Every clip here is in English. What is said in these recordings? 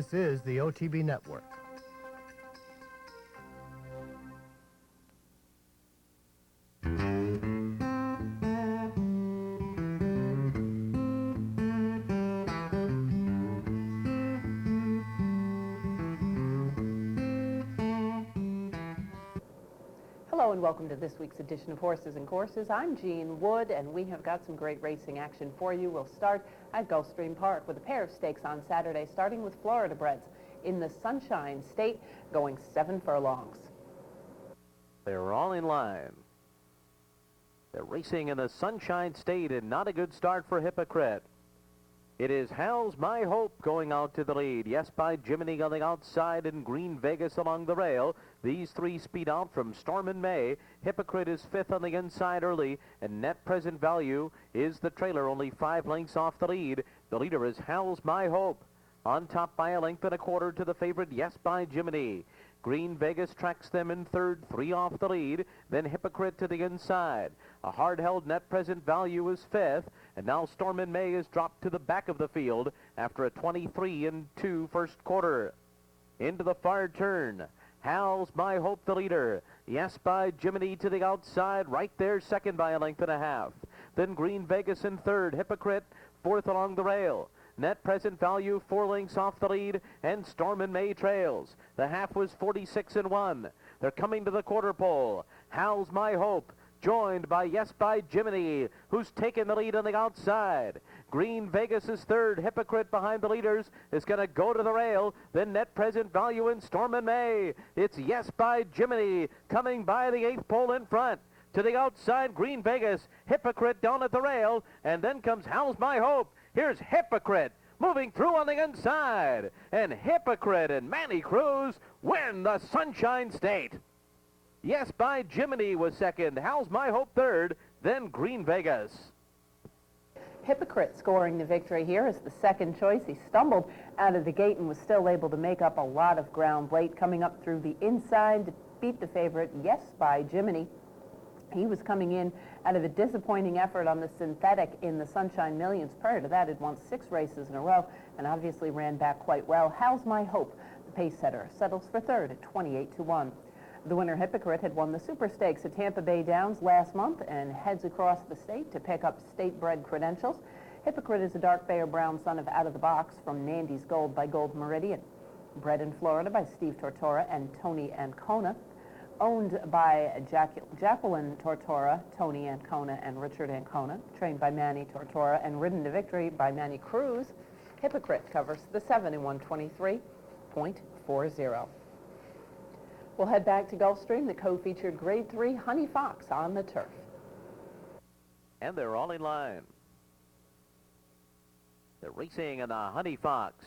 This is the OTB Network. Hello and welcome to this week's edition of Horses and Courses. I'm Jean Wood and we have got some great racing action for you. We'll start at Gulfstream Park with a pair of stakes on Saturday, starting with Florida breds in the Sunshine State, going 7 furlongs. They're all in line. They're racing in the Sunshine State, and not a good start for Hypocrite. It is How's My Hope going out to the lead. Yes, by Jiminy on the outside and Green Vegas along the rail. These three speed out from Storm and May. Hypocrite is 5th on the inside early, and Net Present Value is the trailer, only 5 lengths off the lead. The leader is How's My Hope. On top by a length and a quarter to the favorite, Yes, by Jiminy. Green Vegas tracks them in 3rd, 3 off the lead. Then Hypocrite to the inside. A hard-held Net Present Value is 5th. And now Storm and May is dropped to the back of the field after a 23-2 first quarter. Into the far turn. How's My Hope the leader. Yes, by Jiminy to the outside. Right there, second by a length and a half. Then Green Vegas in 3rd. Hypocrite 4th along the rail. Net Present Value 4 lengths off the lead, and Storm and May trails. The half was 46-1. They're coming to the quarter pole. How's My Hope, joined by Yes, by Jiminy, who's taken the lead on the outside. Green Vegas is 3rd. Hypocrite behind the leaders is going to go to the rail. Then Net Present Value and Storm and May. It's Yes, by Jiminy coming by the 8th pole in front. To the outside, Green Vegas, Hypocrite down at the rail, and then comes How's My Hope. Here's Hypocrite moving through on the inside, and Hypocrite and Manny Cruz win the Sunshine State. Yes, by Jiminy was 2nd. How's My Hope 3rd, then Green Vegas. Hypocrite scoring the victory here is the second choice. He stumbled out of the gate and was still able to make up a lot of ground late, coming up through the inside to beat the favorite, Yes, by Jiminy. He was coming in out of a disappointing effort on the synthetic in the Sunshine Millions. Prior to that, had won 6 races in a row and obviously ran back quite well. How's My Hope, the pace setter, settles for 3rd at 28-1. The winner, Hypocrite, had won the Super Stakes at Tampa Bay Downs last month and heads across the state to pick up state-bred credentials. Hypocrite is a dark bay or brown son of Out of the Box from Nandy's Gold by Gold Meridian. Bred in Florida by Steve Tortora and Tony Ancona. Owned by Jacqueline Tortora, Tony Ancona, and Richard Ancona, trained by Manny Tortora, and ridden to victory by Manny Cruz. Hypocrite covers the 7 in 123.40. We'll head back to Gulfstream, the co-featured Grade 3 Honey Fox on the turf. And they're all in line. They're racing in the Honey Fox.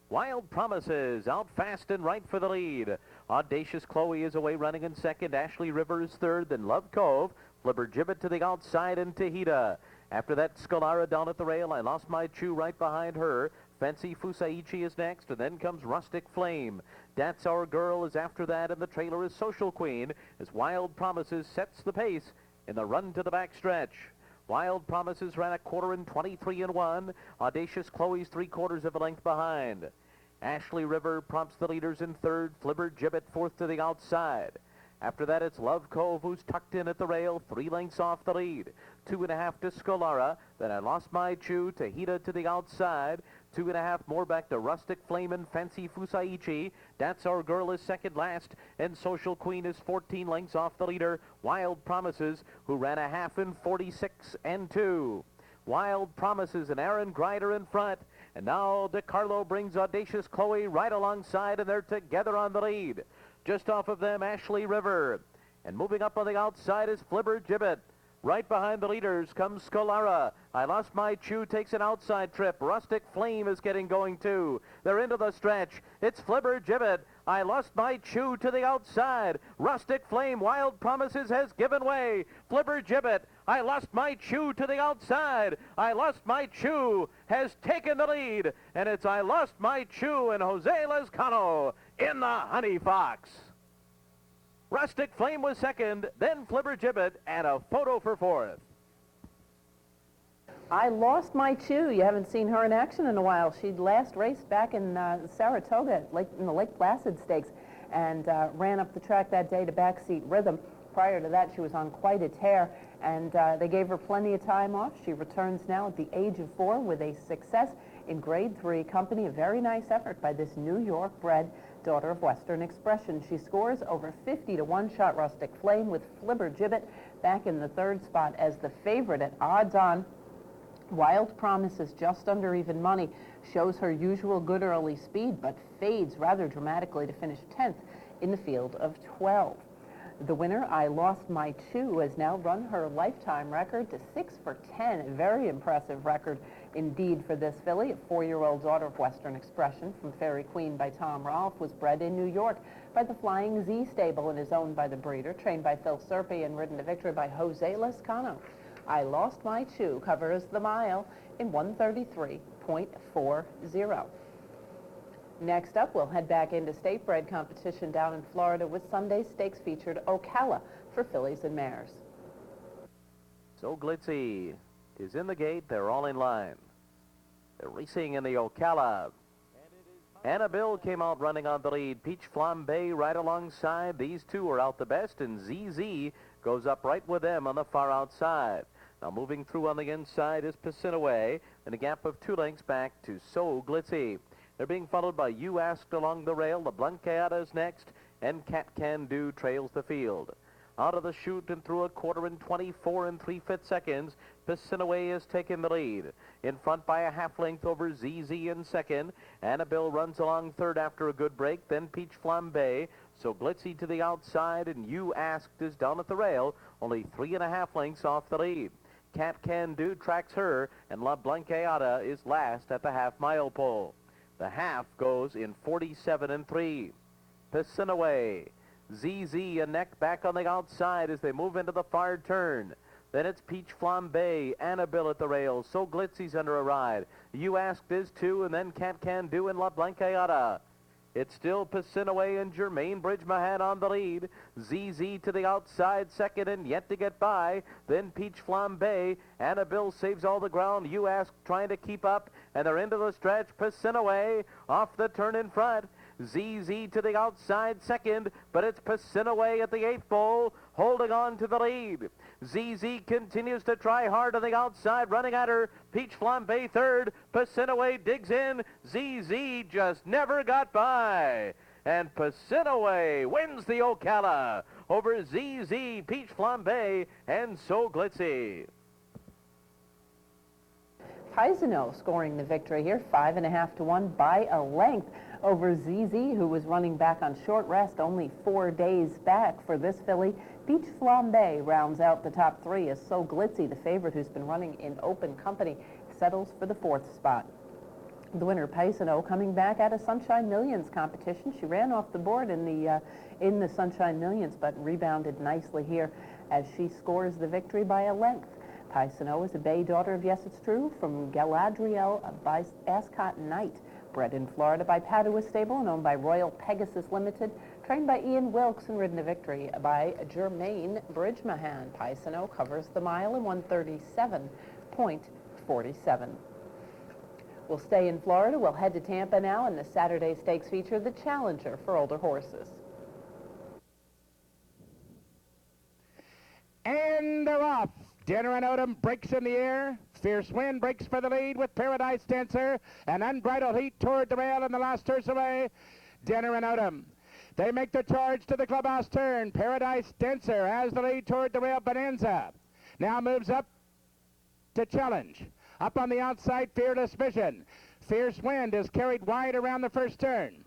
Wild Promises out fast and right for the lead. Audacious Chloe is away running in 2nd. Ashley Rivers 3rd. Then Love Cove. Flipper Gibbet to the outside and Tahita. After that, Scalara down at the rail. I Lost My Chew right behind her. Fancy Fusaichi is next, and then comes Rustic Flame. That's Our Girl is after that, and the trailer is Social Queen as Wild Promises sets the pace in the run to the back stretch. Wild Promises ran a quarter in 23-1. Audacious Chloe's 3/4 of a length behind. Ashley River prompts the leaders in 3rd. Flipper Gibbet 4th to the outside. After that, it's Love Cove, who's tucked in at the rail, 3 lengths off the lead. 2.5 to Scalara. Then I Lost My Chew, Tahita to the outside. 2.5 more back to Rustic Flame and Fancy Fusaichi. That's Our Girl is 2nd last, and Social Queen is 14 lengths off the leader, Wild Promises, who ran a half in 46-2. Wild Promises and Aaron Grider in front, and now DeCarlo brings Audacious Chloe right alongside, and they're together on the lead. Just off of them, Ashley River, and moving up on the outside is Flipper Gibbet. Right behind the leaders comes Scalara. I Lost My Chew takes an outside trip. Rustic Flame is getting going too. They're into the stretch. It's Flipper Gibbet. I Lost My Chew to the outside. Rustic Flame, Wild Promises has given way. Flipper Gibbet, I Lost My Chew to the outside. I Lost My Chew has taken the lead. And it's I Lost My Chew and Jose Lezcano in the Honey Fox. Rustic Flame was 2nd, then Flipper Gibbet, and a photo for 4th. I Lost My Chew. You haven't seen her in action in a while. She'd last raced back in Saratoga in the Lake Placid Stakes and ran up the track that day to Backseat Rhythm. Prior to that, she was on quite a tear, and they gave her plenty of time off. She returns now at the age of 4 with a success in Grade 3 company. A very nice effort by this New York-bred daughter of Western Expression. She scores over 50 to 1 Shot Rustic Flame with Flibber Gibbet back in the 3rd spot as the favorite at odds-on. Wild Promises just under even money, shows her usual good early speed, but fades rather dramatically to finish 10th in the field of 12. The winner, I Lost My Chew, has now run her lifetime record to 6 for 10. A very impressive record indeed for this filly. A 4-year-old daughter of Western Expression from Fairy Queen by Tom Rolfe, was bred in New York by the Flying Z stable and is owned by the breeder, trained by Phil Serpi and ridden to victory by Jose Lescano. I Lost My Chew covers the mile in 1:33.40. Next up, we'll head back into state bred competition down in Florida with Sunday's stakes featured Ocala for fillies and mares. So Glitzy is in the gate. They're all in line. They're racing in the Ocala. Annabelle came out running on the lead. Peach Flambe right alongside. These two are out the best, and ZZ goes up right with them on the far outside. Now moving through on the inside is Piscinaway, and a gap of 2 lengths back to So Glitzy. They're being followed by You Asked along the rail. The Blanqueada is next, and Cat Can Do trails the field. Out of the chute and through a quarter in 24 3/5 seconds, Piscinaway is taking the lead. In front by a half length over ZZ in second. Annabelle runs along third after a good break. Then Peach Flambe. So Glitzy to the outside, and You Asked is down at the rail, only 3.5 lengths off the lead. Cat Can Do tracks her, and La Blanqueada is last at the half-mile pole. The half goes in 47 3. Piscinaway. ZZ and neck back on the outside as they move into the far turn. Then it's Peach Flambe, Annabelle at the rails. So Glitzy's under a ride. You Asked is 2, and then Cat Can Do and La Blanqueada. It's still Piscinaway and Jermaine Bridgemahan on the lead. ZZ to the outside, second and yet to get by. Then Peach Flambe. Annabelle saves all the ground. You Asked trying to keep up, and they're into the stretch. Piscinaway off the turn in front. ZZ to the outside second, but it's Piscinaway at the 8th pole, holding on to the lead. ZZ continues to try hard on the outside, running at her. Peach Flambe third. Piscinaway digs in. ZZ just never got by. And Piscinaway wins the Ocala over ZZ, Peach Flambe, and So Glitzy. Paisano scoring the victory here, 5.5 to 1 by a length over ZZ, who was running back on short rest, only 4 days back for this filly. Peach Flambe rounds out the top 3 as So Glitzy, the favorite who's been running in open company, settles for the 4th spot. The winner, Paisano, coming back out of Sunshine Millions competition. She ran off the board in the Sunshine Millions, but rebounded nicely here as she scores the victory by a length. Paisano is a bay daughter of Yes It's True from Galadriel by Ascot Knight, bred in Florida by Padua Stable and owned by Royal Pegasus Limited, trained by Ian Wilkes and ridden to victory by Jermaine Bridgemahan. Paisano covers the mile in 1:37.47. We'll stay in Florida. We'll head to Tampa now, and the Saturday Stakes feature the Challenger for older horses. And they're off. Dinner and Odom breaks in the air. Fierce Wind breaks for the lead with Paradise Dancer. And Unbridled Heat toward the rail in the last turns away. Dinner and Odom. They make the charge to the clubhouse turn. Paradise Dancer has the lead toward the rail. Bonanza now moves up to challenge. Up on the outside, Fearless Vision. Fierce Wind is carried wide around the first turn.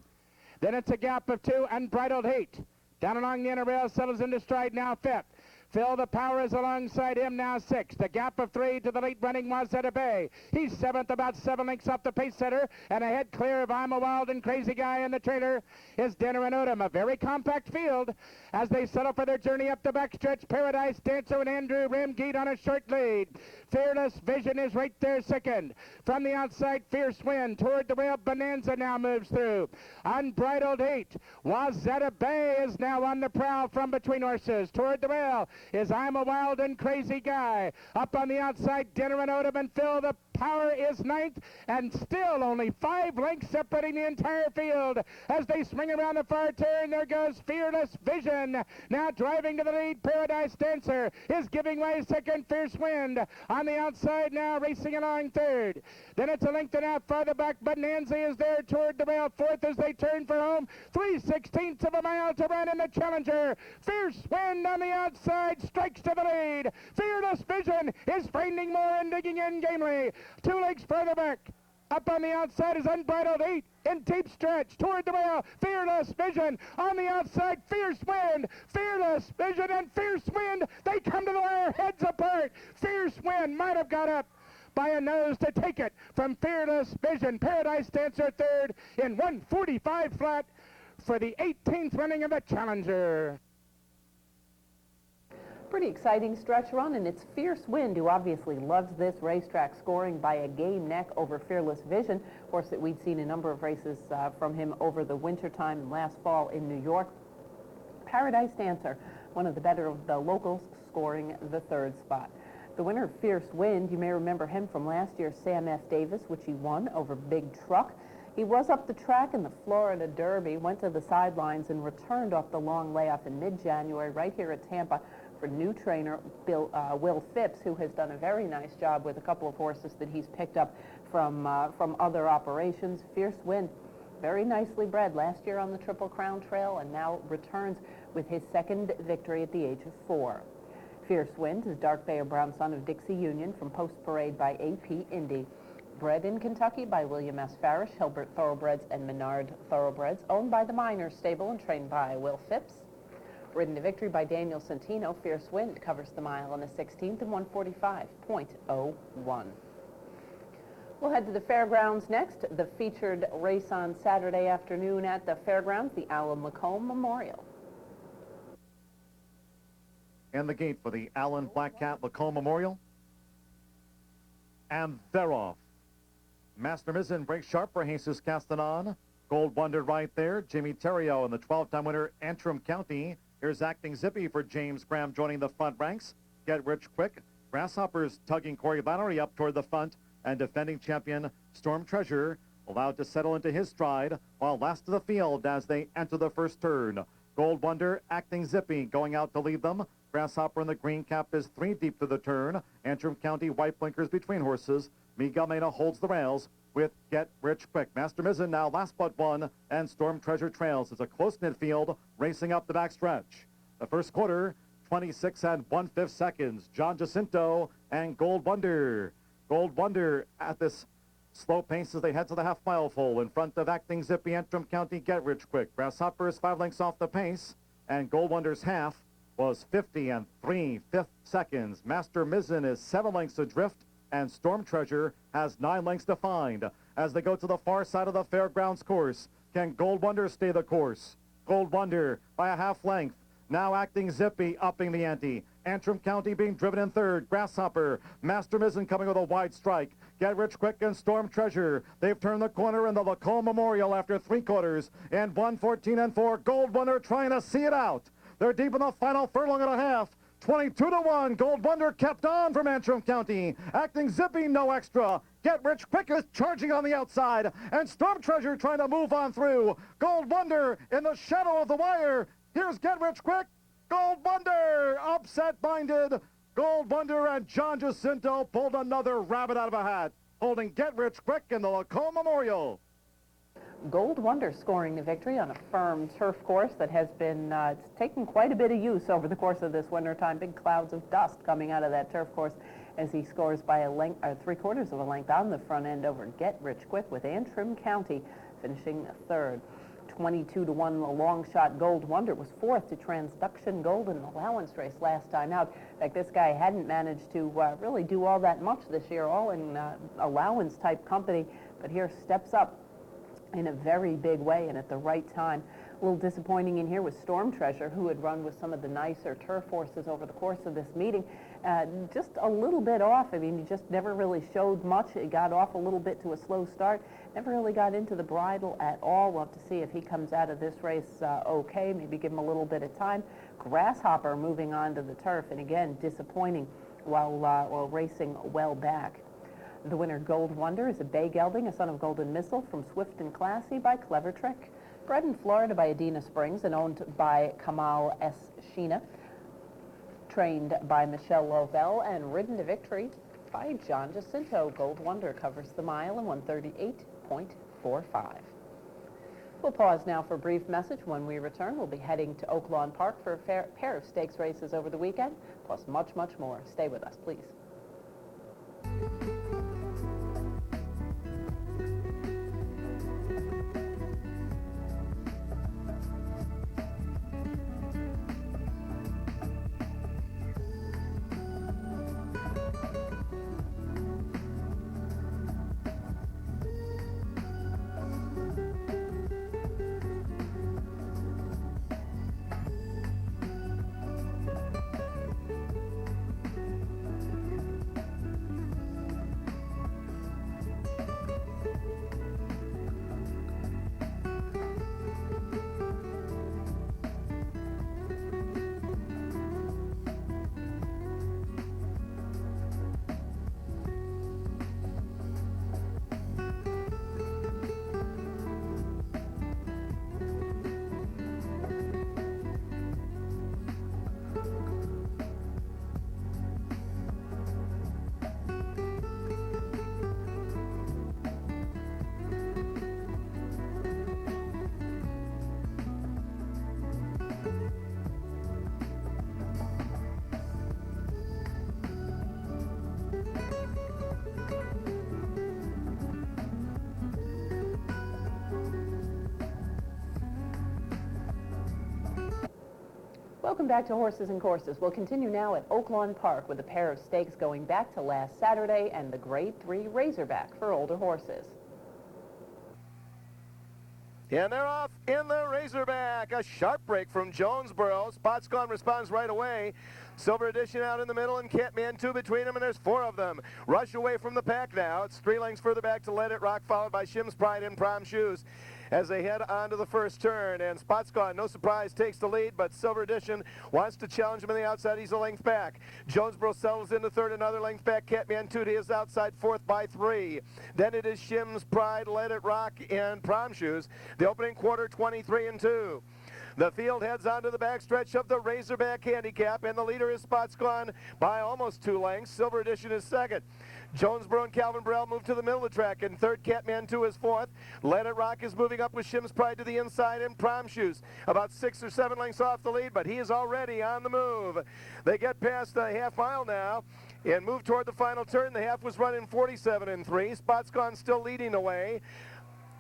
Then it's a gap of 2. Unbridled Heat. Down along the inner rail, settles into stride, now 5th. Phil the Power is alongside him, now 6th. The gap of 3 to the late running Wazetta Bay. He's 7th, about 7 lengths off the pace setter, and ahead clear of I'm a Wild and Crazy Guy in the trailer is Dinner and Odom. A very compact field as they settle for their journey up the backstretch. Paradise Dancer and Andrew Rimgeet on a short lead. Fearless Vision is right there second. From the outside, Fierce Wind toward the rail. Bonanza now moves through. Unbridled Heat. Wazetta Bay is now on the prowl from between horses toward the rail. is I'm a Wild and Crazy Guy. Up on the outside, Dinner and Odom and Phil. The Power is ninth, and still only 5 lengths separating the entire field. As they swing around the far turn, there goes Fearless Vision. Now driving to the lead, Paradise Dancer is giving way second, Fierce Wind. On the outside now, racing along third. Then it's a length and a half farther back, but Nancy is there toward the rail, fourth as they turn for home. 3/16 of a mile to run in the Challenger. Fierce Wind on the outside strikes to the lead. Fearless Vision is finding more and digging in gamely. 2 legs further back. Up on the outside is Unbridled Heat in deep stretch toward the rail. Fearless Vision on the outside. Fierce Wind, Fearless Vision, and Fierce Wind. They come to the wire, heads apart. Fierce Wind might have got up by a nose to take it from Fearless Vision. Paradise Dancer third in 1:45 flat for the 18th running of the Challenger. Pretty exciting stretch run, and it's Fierce Wind who obviously loves this racetrack, scoring by a game neck over Fearless Vision. Of course, that we'd seen a number of races from him over the wintertime and last fall in New York. Paradise Dancer, one of the better of the locals, scoring the third spot. The winner of Fierce Wind, you may remember him from last year's Sam F. Davis, which he won over Big Truck. He was up the track in the Florida Derby, went to the sidelines, and returned off the long layoff in mid-January right here at Tampa for new trainer Will Phipps, who has done a very nice job with a couple of horses that he's picked up from other operations. Fierce Wind, very nicely bred last year on the Triple Crown Trail, and now returns with his second victory at the age of 4. Fierce Wind is Dark Bear Brown, son of Dixie Union from Post Parade by AP Indy. Bred in Kentucky by William S. Farish, Hilbert Thoroughbreds, and Menard Thoroughbreds, owned by the Miners Stable and trained by Will Phipps. Ridden to victory by Daniel Santino, Fierce Wind covers the mile in a 16th and 1:45.01. We'll head to the fairgrounds next. The featured race on Saturday afternoon at the fairgrounds, the Alan Lacombe Memorial. And the gate for the Alan Black Cat Lacombe Memorial. And they're off. Master Mizzen breaks sharp for Jesus Castanon. Gold Wonder right there. Jimmy Terrio and the 12-time winner, Antrim County. Here's Acting Zippy for James Graham joining the front ranks. Get Rich Quick. Grasshoppers tugging Corey Valerie up toward the front. And defending champion Storm Treasure allowed to settle into his stride while last of the field as they enter the first turn. Gold Wonder, Acting Zippy going out to lead them. Grasshopper in the green cap is 3 deep to the turn. Antrim County white blinkers between horses. Miguel Mena holds the rails with Get Rich Quick. Master Mizzen now last but one, and Storm Treasure trails. It's a close-knit field racing up the backstretch. The first quarter, 26 1/5 seconds. John Jacinto and Gold Wonder. Gold Wonder at this slow pace as they head to the half-mile full in front of Acting Zippy, Antrim County, Get Rich Quick. Grasshopper is 5 lengths off the pace, and Gold Wonder's half was 50 3/5 seconds. Master Mizzen is 7 lengths adrift, and Storm Treasure has 9 lengths to find. As they go to the far side of the fairgrounds course, can Gold Wonder stay the course? Gold Wonder by a half length. Now Acting Zippy upping the ante. Antrim County being driven in third. Grasshopper, Master Mizzen coming with a wide strike. Get Rich Quick and Storm Treasure. They've turned the corner in the Lacombe Memorial after 3 quarters. And 1:14 4. Gold Wonder trying to see it out. They're deep in the final furlong and a half. 22-1. Gold Wonder kept on from Antrim County. Acting Zippy, no extra. Get Rich Quick is charging on the outside. And Storm Treasure trying to move on through. Gold Wonder in the shadow of the wire. Here's Get Rich Quick. Gold Wonder upset minded. Gold Wonder and John Jacinto pulled another rabbit out of a hat, holding Get Rich Quick in the Lacombe Memorial. Gold Wonder scoring the victory on a firm turf course that has been taking quite a bit of use over the course of this wintertime. Big clouds of dust coming out of that turf course as he scores by a length, 3/4 of a length on the front end over Get Rich Quick, with Antrim County finishing third. 22-1, the long shot Gold Wonder was 4th to Transduction Gold in an allowance race last time out. In fact, this guy hadn't managed to really do all that much this year, all in allowance type company, but here steps up in a very big way and at the right time. A little disappointing in here was Storm Treasure, who had run with some of the nicer turf horses over the course of this meeting. Just a little bit off. I mean, he just never really showed much. He got off a little bit to a slow start. Never really got into the bridle at all. We'll have to see if he comes out of this race okay. Maybe give him a little bit of time. Grasshopper moving on to the turf, and again, disappointing while racing well back. The winner, Gold Wonder, is a bay gelding, a son of Golden Missile, from Swift and Classy by Clever Trick. Bred in Florida by Adina Springs and owned by Kamal S. Sheena. Trained by Michelle Lovell and ridden to victory by John Jacinto. Gold Wonder covers the mile in 138.45. We'll pause now for a brief message. When we return, we'll be heading to Oaklawn Park for a pair of stakes races over the weekend, plus much, much more. Stay with us, please. Welcome back to Horses and Courses. We'll continue now at Oaklawn Park with a pair of stakes going back to last Saturday and the Grade 3 Razorback for older horses. And they're off in the Razorback. A sharp break from Jonesboro. Spots Gone responds right away. Silver Edition out in the middle and Catman 2 between them, and there's 4 of them. Rush away from the pack now. It's 3 lengths further back to Let It Rock, followed by Shim's Pride and Prom Shoes as they head on to the first turn. And Spots Gone, no surprise, takes the lead, but Silver Edition wants to challenge him on the outside. He's a length back. Jonesboro settles into third, another length back. Catman 2 to his outside, fourth by 3. Then it is Shim's Pride, Let It Rock, and Prom Shoes. The opening quarter, 23-2. The field heads on to the backstretch of the Razorback Handicap, and the leader is Spots Gone by almost 2 lengths. Silver Edition is second. Jonesboro and Calvin Burrell move to the middle of the track, and third, Catman 2 is fourth. Let It Rock is moving up with Shim's Pride to the inside, and Prom Shoes about 6 or 7 lengths off the lead, but he is already on the move. They get past a half mile now and move toward the final turn. The half was running 47-3. Spots Gone still leading the way.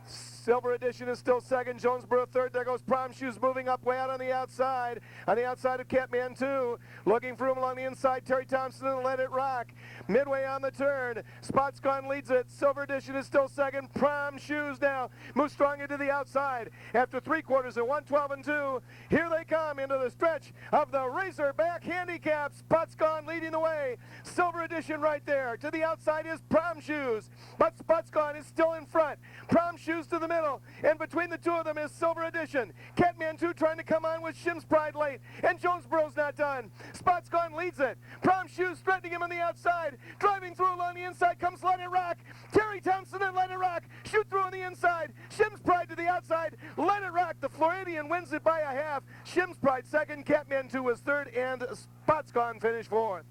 Silver Edition is still second. Jonesboro third. There goes Prom Shoes moving up way out on the outside. On the outside of Catman 2. Looking for him along the inside. Terry Thompson and Let It Rock. Midway on the turn. Spots Gone leads it. Silver Edition is still second. Prom Shoes now moves strong into the outside. After 3 quarters at 112-2. Here they come into the stretch of the Razorback Handicap. Spots Gone leading the way. Silver Edition right there. To the outside is Prom Shoes. But Spots Gone is still in front. Prom Shoes to the middle, and between the two of them is Silver Edition. Catman 2 trying to come on with Shim's Pride late, and Jonesboro's not done. Spots Gone leads it. Prom Shoes threatening him on the outside. Driving through along the inside comes Let It Rock. Terry Thompson and Let It Rock shoot through on the inside. Shim's Pride to the outside. Let It Rock, the Floridian, wins it by a half. Shim's Pride second, Catman 2 was third, and Spots Gone finished fourth.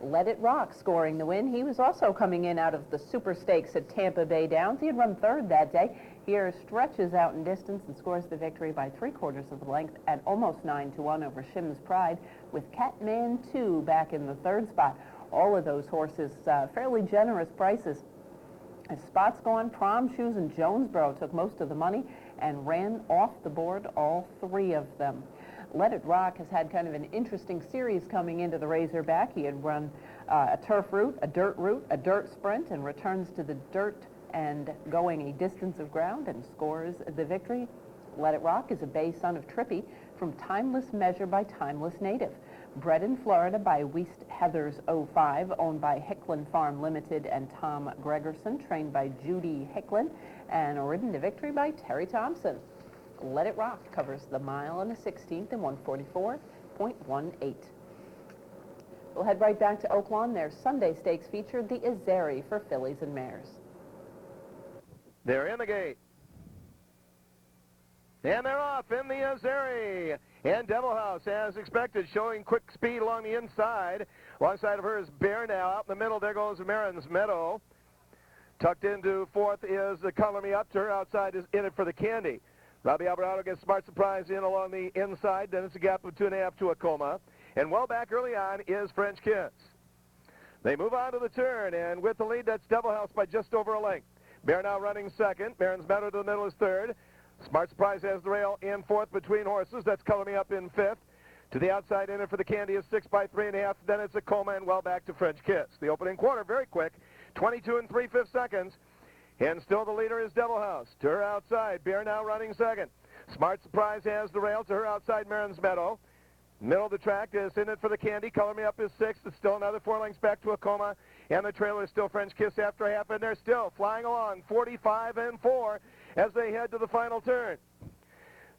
Let It Rock scoring the win. He was also coming in out of the Super Stakes at Tampa Bay Downs. He had run third that day. Here stretches out in distance and scores the victory by 3/4 of the length at almost 9-1 over Shim's Pride, with Catman 2 back in the third spot. All of those horses fairly generous prices. As Spots Gone, Prom Shoes, and Jonesboro took most of the money and ran off the board, all 3 of them. Let It Rock has had kind of an interesting series coming into the Razorback. He had run a turf route, a dirt sprint, and returns to the dirt and going a distance of ground and scores the victory. Let It Rock is a bay son of Trippy from Timeless Measure by Timeless Native. Bred in Florida by West Heathers 05, owned by Hicklin Farm Limited and Tom Gregerson, trained by Judy Hicklin, and ridden to victory by Terry Thompson. Let It Rock covers the mile and a 16th in 144.18. We'll head right back to Oaklawn. Their Sunday Stakes featured the Azeri for fillies and mares. They're in the gate. And they're off in the Azeri. And Devil House, as expected, showing quick speed along the inside. Alongside of her is Bear Now. Out in the middle, there goes Marin's Meadow. Tucked into fourth is the Color Me Up. To her outside is In It for the Candy. Robbie Alvarado gets Smart Surprise in along the inside. Then it's a gap of 2.5 to Acoma. And well back early on is French Kiss. They move on to the turn, and with the lead, that's Devil House by just over a length. Bear Now running second. Marin's Meadow to the middle is third. Smart Surprise has the rail in fourth between horses. That's Color Me Up in fifth. To the outside, In It for the Candy is 6 by 3.5. Then it's Acoma and well back to French Kiss. The opening quarter, very quick, 22 3/5 seconds. And still the leader is Devil House. To her outside, Bear Now running second. Smart Surprise has the rail. To her outside, Marin's Meadow. Middle of the track is In It for the Candy. Color Me Up is sixth. It's still another 4 lengths back to Acoma. And the trailer is still French Kiss after a half. And they're still flying along 45 4 as they head to the final turn.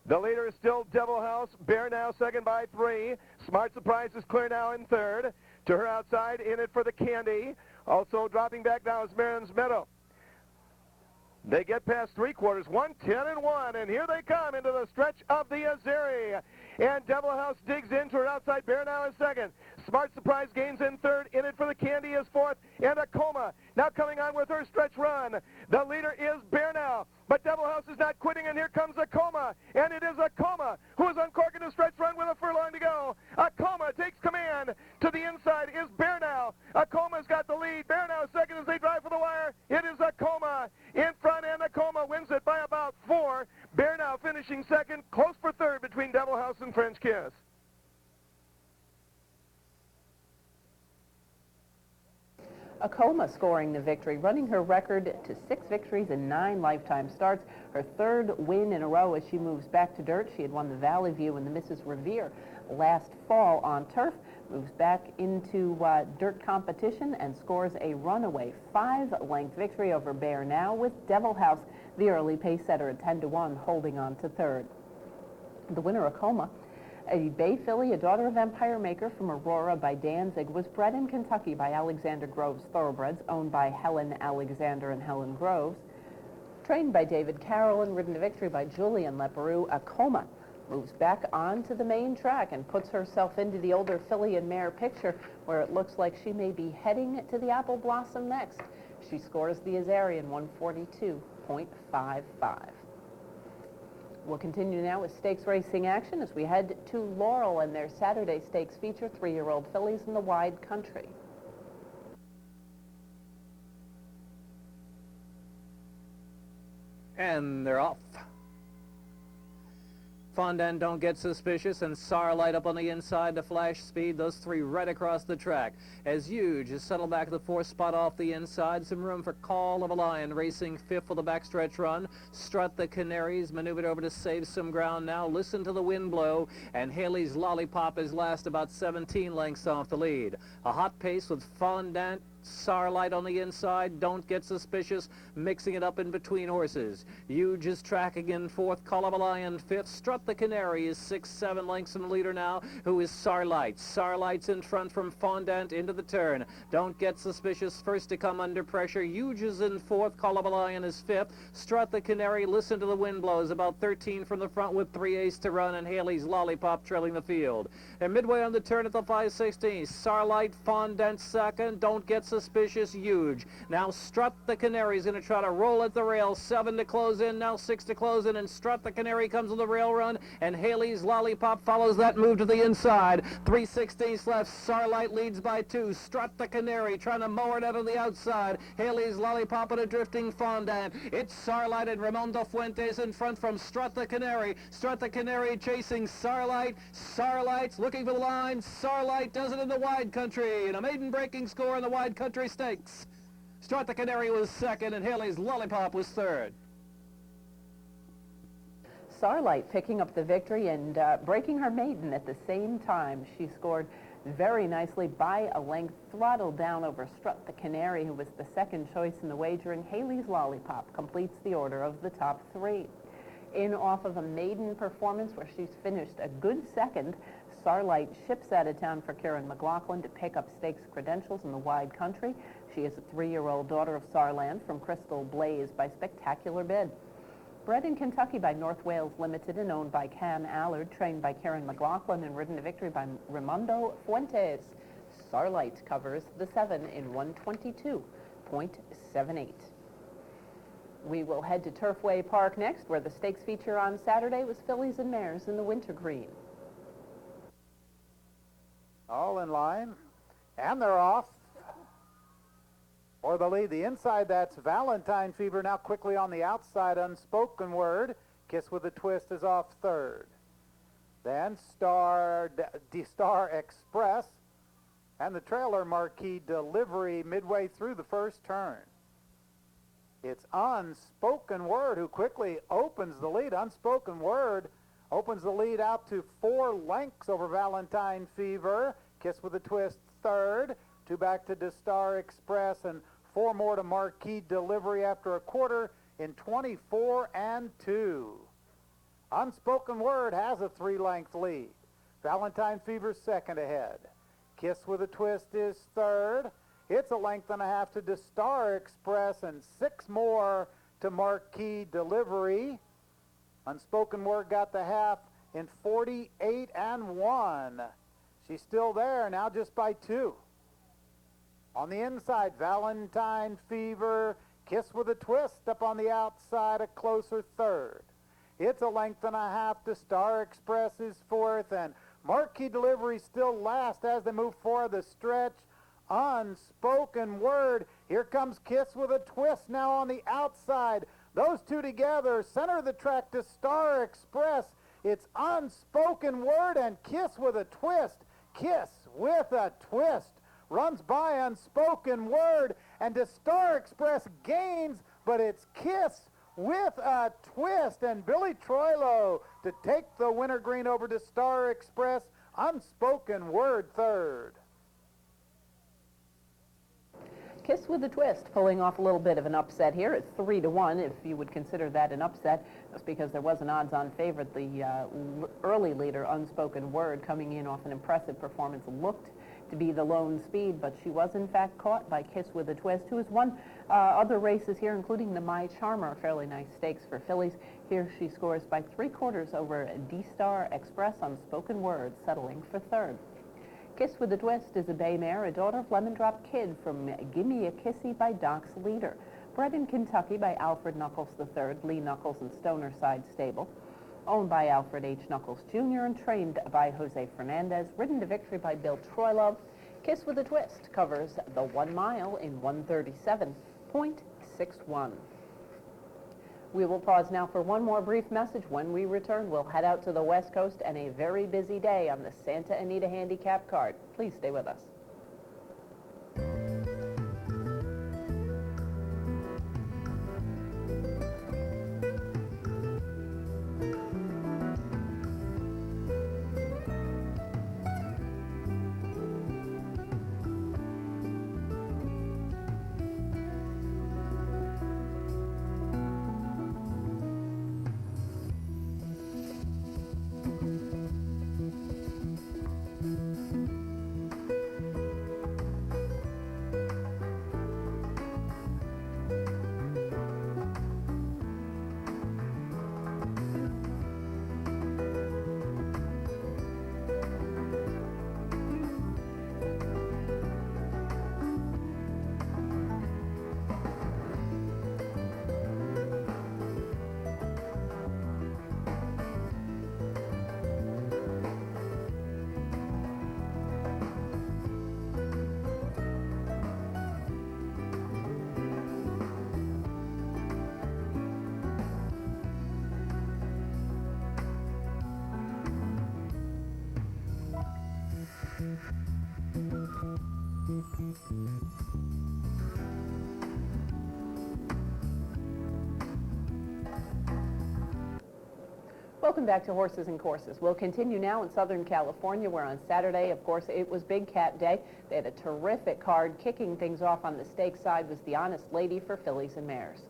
The leader is still Devil House. Bear Now second by 3. Smart Surprise is clear now in third. To her outside, In It for the Candy. Also dropping back now is Marin's Meadow. They get past three quarters, 110 1, and here they come into the stretch of the Azeri. And Devil House digs into her outside. Bear Now is second. Smart Surprise gains in third. In It for the Candy is fourth. And Acoma now coming on with her stretch run. The leader is Bear Now, but Devil House is not quitting, and here comes Acoma. And it is Acoma who is uncorking the stretch run with a furlong to go. Acoma takes command. To the inside is Bear Now. Acoma's got the lead. Bear Now second as they drive for the wire. It is Acoma in front, and Acoma wins it by about 4. Bear Now finishing second, close for third between Devil House and French Kiss. Acoma scoring the victory, running her record to 6 victories and 9 lifetime starts. Her third win in a row as she moves back to dirt. She had won the Valley View and the Mrs. Revere last fall on turf. Moves back into dirt competition and scores a runaway 5-length victory over Bear Now, with Devil House, the early pace setter, at 10 1, holding on to third. The winner, Acoma, a bay filly, a daughter of Empire Maker from Aurora by Danzig, was bred in Kentucky by Alexander Groves Thoroughbreds, owned by Helen Alexander and Helen Groves. Trained by David Carroll and ridden to victory by Julian Leperoux, Acoma moves back onto the main track and puts herself into the older filly and mare picture, where it looks like she may be heading to the Apple Blossom next. She scores the Azeri in 142.55. We'll continue now with stakes racing action as we head to Laurel and their Saturday Stakes feature 3-year-old fillies in the wide country. And they're off. Fondant Don't Get Suspicious and Starlight up on the inside to flash speed. Those three right across the track. As Huge is settled back to the 4th spot off the inside. Some room for Call of a Lion racing 5th for the backstretch run. Strut the Canaries maneuvered over to save some ground now. Listen to the Wind Blow. And Haley's Lollipop is last, about 17 lengths off the lead. A hot pace with Fondant, Starlight on the inside, Don't Get Suspicious, mixing it up in between horses. Huge is tracking in 4th, Call of a Lion 5th. Strut the Canary is 6-7 lengths from the leader now, who is Starlight. Starlight's in front from Fondant into the turn. Don't Get Suspicious first to come under pressure. Huge is in 4th, Call of a Lion is 5th. Strut the Canary, Listen to the Wind Blows, about 13 from the front with 3/8 to run, and Haley's Lollipop trailing the field. And midway on the turn at the 5/16, Starlight, Fondant second, Don't Get Suspicious, Huge. Now Strut the Canary is going to try to roll at the rail. 7 to close in, now 6 to close in, and Strut the Canary comes with the rail run, and Haley's Lollipop follows that move to the inside. 3/16 left, Starlight leads by 2. Strut the Canary trying to mow it out of the outside. Haley's Lollipop and a drifting Fondant. It's Starlight and Raimondo Fuentes in front from Strut the Canary. Strut the Canary chasing Starlight. Starlight's looking for the line. Starlight does it in the wide country, and a maiden breaking score in the wide country stakes. Start the Canary was second, and Haley's Lollipop was third. Starlight picking up the victory and breaking her maiden at the same time. She scored very nicely by a length, throttled down over Strut the Canary, who was the second choice in the wager, and Haley's Lollipop completes the order of the top three. In off of a maiden performance where she's finished a good second, Starlight ships out of town for Karen McLaughlin to pick up stakes credentials in the wide country. She is a 3-year-old daughter of Starland from Crystal Blaze by Spectacular Bid. Bred in Kentucky by North Wales Limited and owned by Cam Allard, trained by Karen McLaughlin and ridden to victory by Raimundo Fuentes. Starlight covers the 7 in 122.78. We will head to Turfway Park next, where the stakes feature on Saturday was fillies and mares in the wintergreen. All in line, and they're off. For the lead, the inside, that's Valentine Fever. Now quickly on the outside, Unspoken Word. Kiss with a Twist is off third. Then Star Express and the trailer Marquis Delivery midway through the first turn. It's Unspoken Word who quickly opens the lead. Unspoken Word opens the lead out to 4 lengths over Valentine Fever. Kiss with a Twist third. 2 back to Star Express and 4 more to Marquis Delivery after a quarter in 24-2. Unspoken Word has a 3-length lead. Valentine Fever second ahead. Kiss with a Twist is third. It's a length and a half to Star Express and 6 more to Marquis Delivery. Unspoken Word got the half in 48-1. She's still there, now just by 2. On the inside, Valentine Fever, Kiss with a Twist up on the outside, a closer third. It's a length and a half to Star Express is fourth, and Marquis Delivery still last as they move forward the stretch. Unspoken Word, here comes Kiss with a Twist now on the outside. Those two together, center of the track to Star Express. It's Unspoken Word and Kiss with a Twist. Kiss with a Twist runs by Unspoken Word, and to Star Express gains, but it's Kiss with a Twist, and Billy Troilo to take the wintergreen over to Star Express. Unspoken Word third. Kiss with a Twist pulling off a little bit of an upset here at 3-1, if you would consider that an upset. That's because there was an odds-on favorite. The early leader, Unspoken Word, coming in off an impressive performance, looked to be the lone speed, but she was in fact caught by Kiss with a Twist, who has won other races here, including the My Charmer, fairly nice stakes for fillies. Here she scores by 3/4 over D-Star Express. Unspoken Word settling for third. Kiss with a Twist is a bay mare, a daughter of Lemon Drop Kid from Gimme a Kissy by Doc's Leader. Bred in Kentucky by Alfred Knuckles III, Lee Knuckles and Stoner Side Stable. Owned by Alfred H. Knuckles Jr. and trained by Jose Fernandez. Ridden to victory by Bill Troilo. Kiss with a Twist covers the 1 mile in 137.61. We will pause now for one more brief message. When we return, we'll head out to the West Coast and a very busy day on the Santa Anita Handicap card. Please stay with us. Welcome back to Horses and Courses. We'll continue now in Southern California, where on Saturday, of course, it was Big Cat Day. They had a terrific card. Kicking things off on the stake side was the Honest Lady for fillies and mares.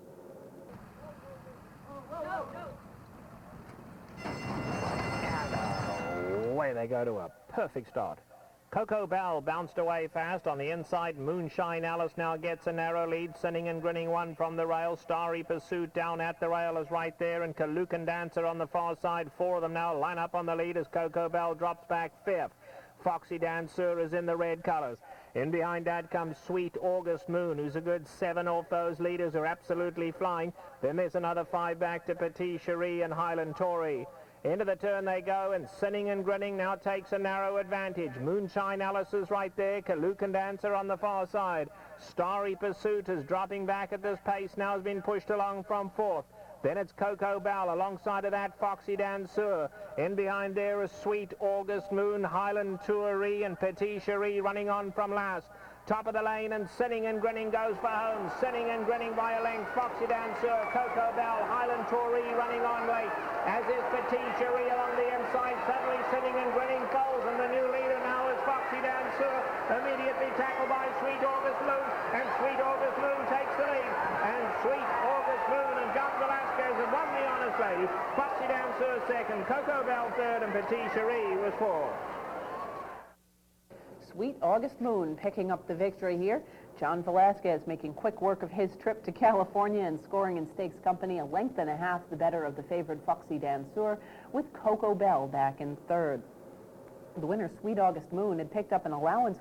Away they go to a perfect start. Coco Bell bounced away fast on the inside. Moonshine Alice now gets a narrow lead. Sinning and Grinning one from the rail. Starry Pursuit down at the rail is right there. And Kalukan Dancer on the far side. Four of them now line up on the lead as Coco Bell drops back fifth. Foxy Dancer is in the red colors. In behind that comes Sweet August Moon, who's a good 7 off those leaders, are absolutely flying. Then there's another 5 back to Petit Cherie and Highland Tory. Into the turn they go, and Sinning and Grinning now takes a narrow advantage. Moonshine Alice is right there. Kalukan Dancer on the far side. Starry Pursuit is dropping back at this pace. Now has been pushed along from fourth. Then it's Coco Bell. Alongside of that, Foxy Dancer. In behind there is Sweet August Moon, Highland Toury, and Petit Cherie running on from last. Top of the lane, and Sinning and Grinning goes for home. Sinning and Grinning by a length. Foxy Dancer, Coco Bell, Highland Tory running on late. As is Petit Cherie along the inside. Suddenly Sinning and Grinning falls, and the new leader now is Foxy Dancer. Immediately tackled by Sweet August Moon, and Sweet August Moon takes the lead. And Sweet August Moon and John Velasquez have won the Honest Lady. Foxy Dancer second, Coco Bell third, and Petit Cherie was fourth. Sweet August Moon picking up the victory here. John Velasquez making quick work of his trip to California and scoring in stakes company a length and a half the better of the favored Foxy Dancer, with Coco Bell back in third. The winner, Sweet August Moon, had picked up an allowance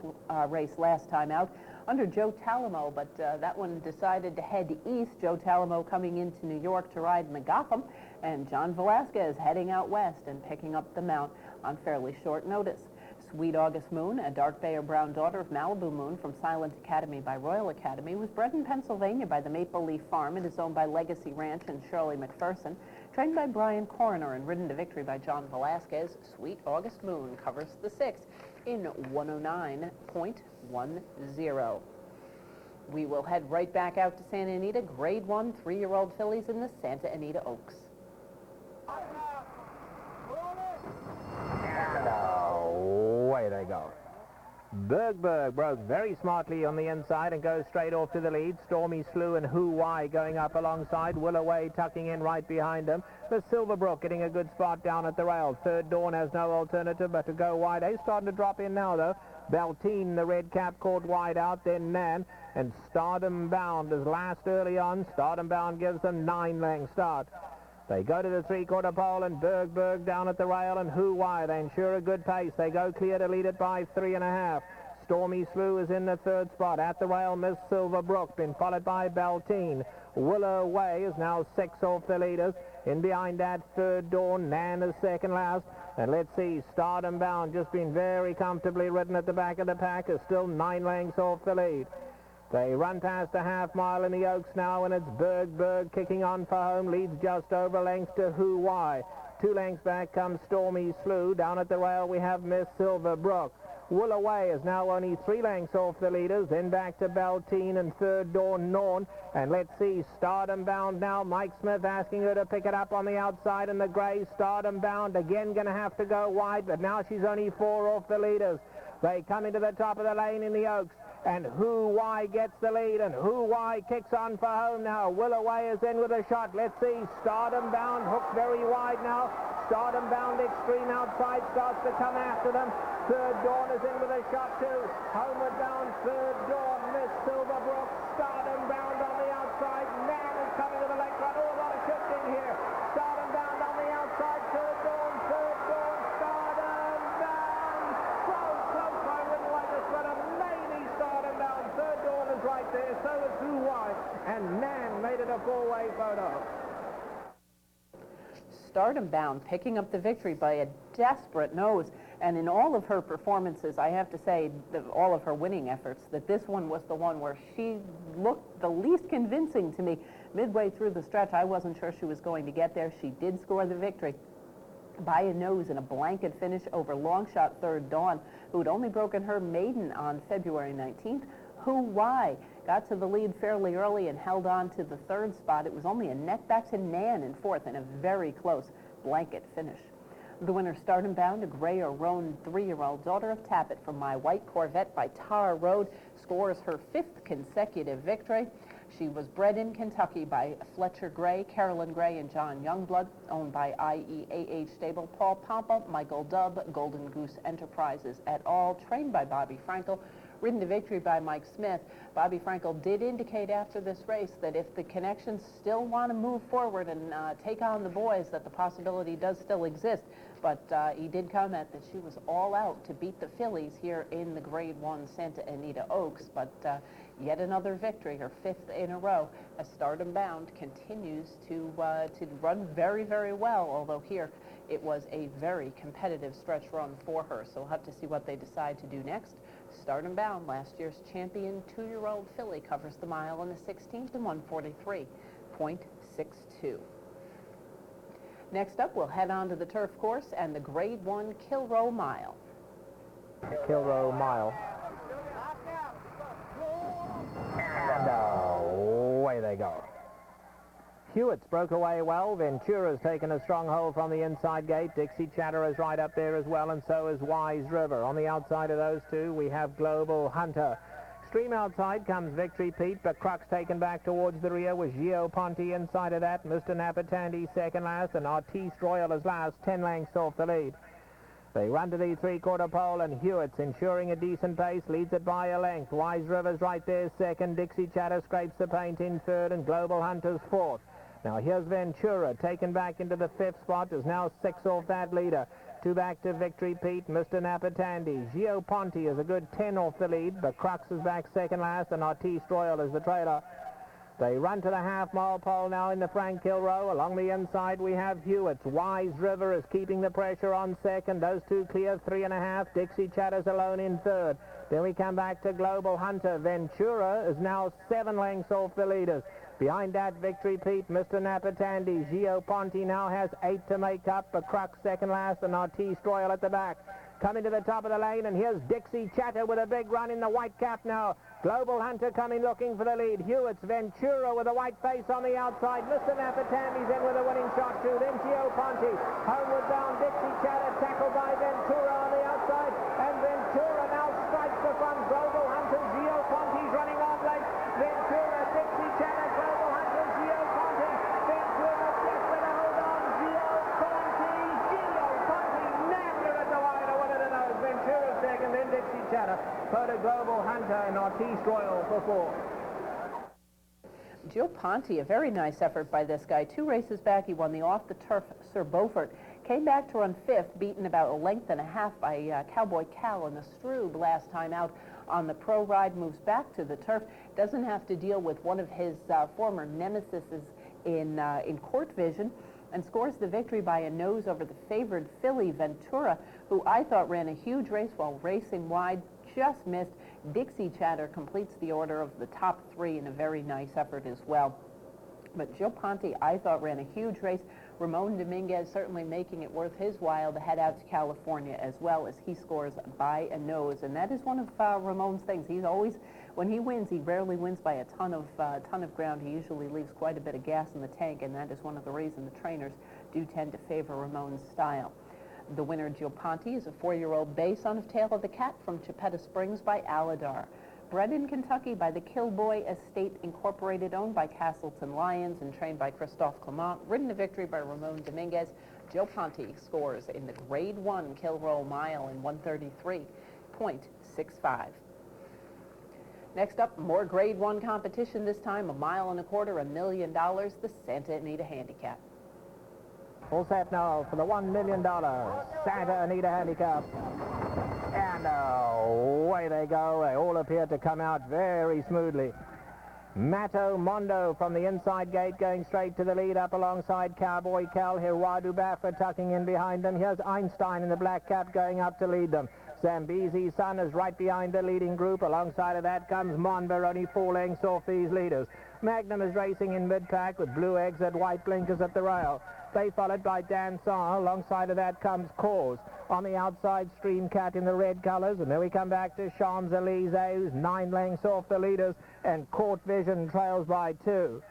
race last time out under Joe Talamo, but that one decided to head east. Joe Talamo coming into New York to ride in the Gotham, and John Velasquez heading out west and picking up the mount on fairly short notice. Sweet August Moon, a dark bay or brown daughter of Malibu Moon from Silent Academy by Royal Academy, was bred in Pennsylvania by the Maple Leaf Farm. It is owned by Legacy Ranch and Shirley McPherson, trained by Brian Coroner and ridden to victory by John Velasquez. Sweet August Moon covers the sixth in 109.10. We will head right back out to Santa Anita. Grade 1 3-year-old fillies in the Santa Anita Oaks. Away they go. Berg broke very smartly on the inside and goes straight off to the lead. Stormy Slew and Who Why going up alongside. Willoway tucking in right behind them. The Silverbrook getting a good spot down at the rail. Third Dawn has no alternative but to go wide. They're starting to drop in now though. Beltine, the red cap, caught wide out. Then Nan, and Stardom Bound is last early on. Stardom Bound gives them 9-length start. They go to the 3/4 pole, and Berg down at the rail, and Who Why. They ensure a good pace. They go clear to lead it by 3.5. Stormy Slew is in the third spot. At the rail, Miss Silverbrook, been followed by Beltine. Willow Way is now 6 off the leaders. In behind that, Third Dawn. Nan is second last. And let's see, Stardom Bound, just been very comfortably ridden at the back of the pack, is still 9 lengths off the lead. They run past a half-mile in the Oaks now, and it's Berg kicking on for home. Leads just over a length to Who Why. 2 lengths back comes Stormy Slew. Down at the rail we have Miss Silverbrook. Willoway is now only 3 lengths off the leaders. Then back to Beltine and Third Dawn Norn. And let's see, Stardom Bound now. Mike Smith asking her to pick it up on the outside, and the grey Stardom Bound again going to have to go wide, but now she's only 4 off the leaders. They come into the top of the lane in the Oaks. And Who Why gets the lead, and Who Why kicks on for home now. Willoway is in with a shot. Let's see, Stardom Bound hooked very wide now. Stardom Bound extreme outside starts to come after them. Third Dawn is in with a shot too. Homeward bound, Third Dawn, Miss Silverbrook. Stardom Bound on the outside. Nan is coming to the lake run. Oh, a lot of shifting here. Stardom Bound on the outside. Third Dawn, Stardom Bound. Close, I wouldn't like this run. Maybe Stardom Bound. Third Dawn is right there. So is Who Why. And Nan made it a 4-way photo. Stardom Bound picking up the victory by a desperate nose. And in all of her performances, I have to say, all of her winning efforts, that this one was the one where she looked the least convincing to me. Midway through the stretch, I wasn't sure she was going to get there. She did score the victory by a nose in a blanket finish over Longshot Third Dawn, who had only broken her maiden on February 19th. Who Why got to the lead fairly early and held on to the third spot. It was only a neck back to Nan in fourth, and a very close blanket finish. The winner, Stardom Bound, a Gray Roan 3-year-old daughter of Tappet from My White Corvette by Tar Road, scores her 5th consecutive victory. She was bred in Kentucky by Fletcher Gray, Carolyn Gray, and John Youngblood, owned by IEAH Stable, Paul Pompa, Michael Dubb, Golden Goose Enterprises et al., trained by Bobby Frankel, ridden to victory by Mike Smith. Bobby Frankel did indicate after this race that if the connections still want to move forward and take on the boys, that the possibility does still exist. But he did comment that she was all out to beat the fillies here in the Grade 1 Santa Anita Oaks. But yet another victory, her 5th in a row, as Stardom Bound continues to run very, very well, although here it was a very competitive stretch run for her. So we'll have to see what they decide to do next. Stardom Bound, last year's champion 2-year-old filly, covers the mile in the 16th in 143.62. Next up, we'll head on to the turf course and the Grade 1 Kilroe Mile. Kilroe Mile. And away they go. Hewitt's broke away well. Ventura's taken a strong hold from the inside gate. Dixie Chatter is right up there as well, and so is Wise River. On the outside of those two, we have Global Hunter. Extreme outside comes Victory Pete, but Crux taken back towards the rear with Gio Ponte inside of that. Mr. Napatandi second last, and Artiste Royal is last, 10 lengths off the lead. They run to the three-quarter pole, and Hewitt's ensuring a decent pace, leads it by a length. Wise River's right there second. Dixie Chatter scrapes the paint in third, and Global Hunter's fourth. Now here's Ventura, taken back into the 5th spot, is now 6 off that leader. 2 back to Victory Pete, Mr. Napatandi. Gio Ponte is a good 10 off the lead, but Crux is back second last, and Artiste Royal is the trailer. They run to the half-mile pole now in the Frank Kilroe. Along the inside we have Hewitt's. Wise River is keeping the pressure on second. Those two clear 3.5. Dixie Chatter's alone in third. Then we come back to Global Hunter. Ventura is now 7 lengths off the leaders. Behind that, Victory Pete, Mr. Napatandi. Gio Ponte now has 8 to make up, but Crux second last, and Artiste Royal at the back. Coming to the top of the lane, and here's Dixie Chatter with a big run in the white cap now. Global Hunter coming looking for the lead. Hewitt's, Ventura with a white face on the outside. Mr. Napatandi's in with a winning shot too. Then Gio Ponte. Homeward bound, Dixie Chatter tackled by Ventura on the outside, and Ventura now strikes the front. Global Hunter, Gio Ponte's running off late. Ventura, Dixie Chatter, Global Hunter, Gio Ponte. Ventura just with a hold on. Gio Ponte, Nabler at the wide. Ventura second, then Dixie Chatter. Photo Global Hunter and Artiste Royal for 4. Gio Ponte, a very nice effort by this guy. 2 races back, he won the off-the-turf Sir Beaufort. Came back to run 5th, beaten about a length and a half by Cowboy Cal in the Strube last time out on the pro ride. Moves back to the turf. Doesn't have to deal with one of his former nemesis in Court Vision, and scores the victory by a nose over the favored filly Ventura, who I thought ran a huge race while racing wide, just missed. Dixie Chatter completes the order of the top 3 in a very nice effort as well. But Gio Ponte, I thought, ran a huge race. Ramon Dominguez certainly making it worth his while to head out to California, as well as he scores by a nose. And that is one of Ramon's things. He's always, when he wins, he rarely wins by a ton of ground. He usually leaves quite a bit of gas in the tank, and that is one of the reasons the trainers do tend to favor Ramon's style. The winner, Gio Ponte, is a 4-year-old bay son of Tail of the Cat from Chipetta Springs by Aladar. Bred in Kentucky by the Killboy Estate Incorporated, owned by Castleton Lions and trained by Christophe Clement. Ridden to victory by Ramon Dominguez. Gio Ponte scores in the Grade 1 Kilroe Mile in 133.65. Next up, more Grade 1 competition, this time a 1.25 miles, $1 million, the Santa Anita Handicap. All set now for the $1 million Santa Anita Handicap. And away they go. They all appear to come out very smoothly. Mato Mondo from the inside gate going straight to the lead up alongside Cowboy Cal. Hirwadu Bafra tucking in behind them. Here's Einstein in the black cap going up to lead them. Zambizi's son is right behind the leading group. Alongside of that comes Monber, only 4 lengths off these leaders. Magnum is racing in mid-pack with blue eggs and white blinkers at the rail. They followed by Danson. Alongside of that comes Cause. On the outside, Stream Cat in the red colors. And then we come back to Champs-Élysées, who's 9 lengths off the leaders. And Court Vision trails by 2.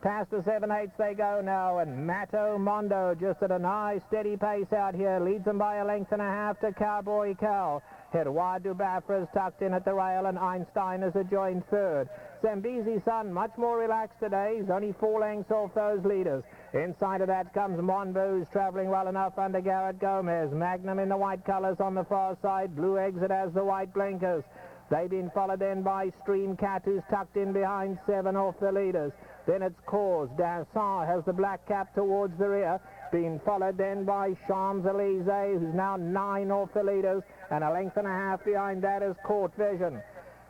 Past the 7/8 they go now, and Mato Mondo just at a nice steady pace out here. Leads them by a length and a half to Cowboy Cal. Eduardo Bafra is tucked in at the rail, and Einstein is a joint third. Zambezi Sun much more relaxed today. He's only 4 lengths off those leaders. Inside of that comes Monbo, who's travelling well enough under Garrett Gomez. Magnum in the white colours on the far side. Blue Exit has the white blinkers. They've been followed then by Stream Cat, who's tucked in behind 7 off the leaders. Then it's Cause. Dansant has the black cap towards the rear. Being followed then by Champs-Élysées, who's now 9 off the leaders. And a length and a half behind that is Court Vision.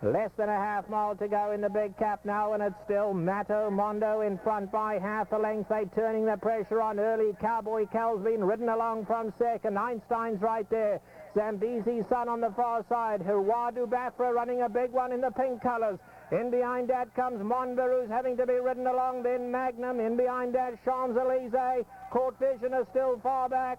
Less than a half mile to go in the big cap now, and it's still Mato Mondo in front by half a length. They're turning the pressure on early. Cowboy Cal's been ridden along from second. Einstein's right there. Zambezi Sun on the far side. Hirwadu Bafra running a big one in the pink colours. In behind that comes Monberu's having to be ridden along. Then Magnum. In behind that Champs-Élysées. Court Vision is still far back.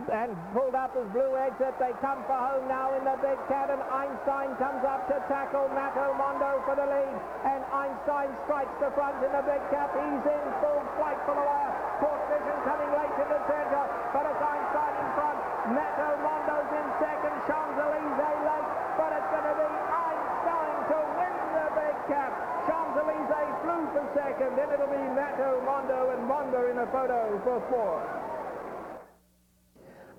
And pulled up as Blue Exit. They come for home now in the big cat, and Einstein comes up to tackle Mato Mondo for the lead. And Einstein strikes the front in the big cap. He's in full flight for the wire. Court Vision coming late in the centre, but it's Einstein in front. Mato Mondo's in second. Champs-Élysées late, but it's going to be Einstein to win the big cap. Champs-Élysées flew for second. Then it'll be Mato Mondo and Mondo in a photo for 4.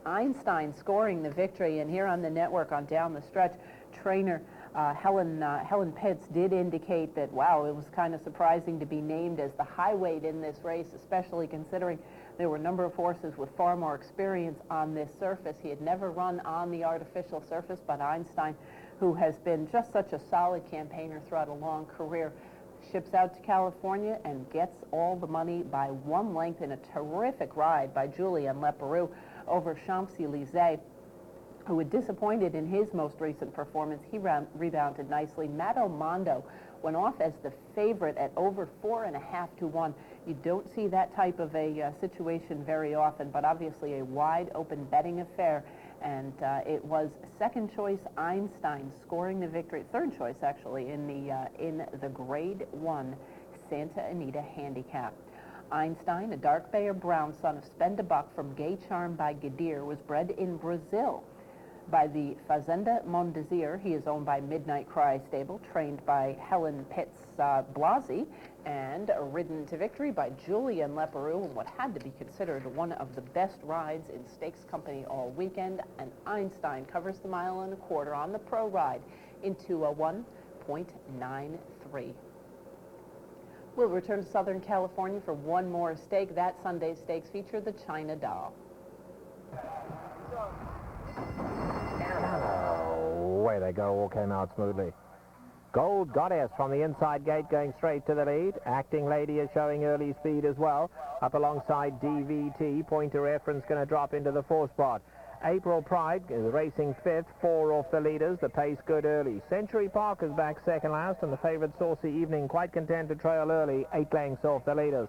Einstein scoring the victory, and here on the network on Down the Stretch, trainer Helen Pitts did indicate that, wow, it was kind of surprising to be named as the high weight in this race, especially considering there were a number of horses with far more experience on this surface. He had never run on the artificial surface, but Einstein, who has been just such a solid campaigner throughout a long career, ships out to California and gets all the money by 1 length in a terrific ride by Julien Leparoux over Champs-Élysées, who had disappointed in his most recent performance. He rebounded nicely. Mato Mondo went off as the favorite at over 4.5 to 1. You don't see that type of a situation very often, but obviously a wide open betting affair. And it was second choice Einstein scoring the victory, third choice actually, in the Grade 1 Santa Anita Handicap. Einstein, a dark bay or brown son of Spendebuck from Gay Charm by Gadir, was bred in Brazil by the Fazenda Mondesir. He is owned by Midnight Cry Stable, trained by Helen Pitts Blasi, and ridden to victory by Julien Leparoux in what had to be considered one of the best rides in stakes company all weekend. And Einstein covers the 1.25 miles on the pro ride into a 1.93. We'll return to Southern California for one more stake. That Sunday stakes feature the China Doll. Away they go, all came out smoothly. Gold Goddess from the inside gate going straight to the lead. Acting Lady is showing early speed as well. Up alongside DVT. Point of Reference going to drop into the 4th spot. April Pride is racing 5th, 4 off the leaders. The pace good early. Century Park is back second last, and the favourite Saucy Evening quite content to trail early, 8 lengths off the leaders.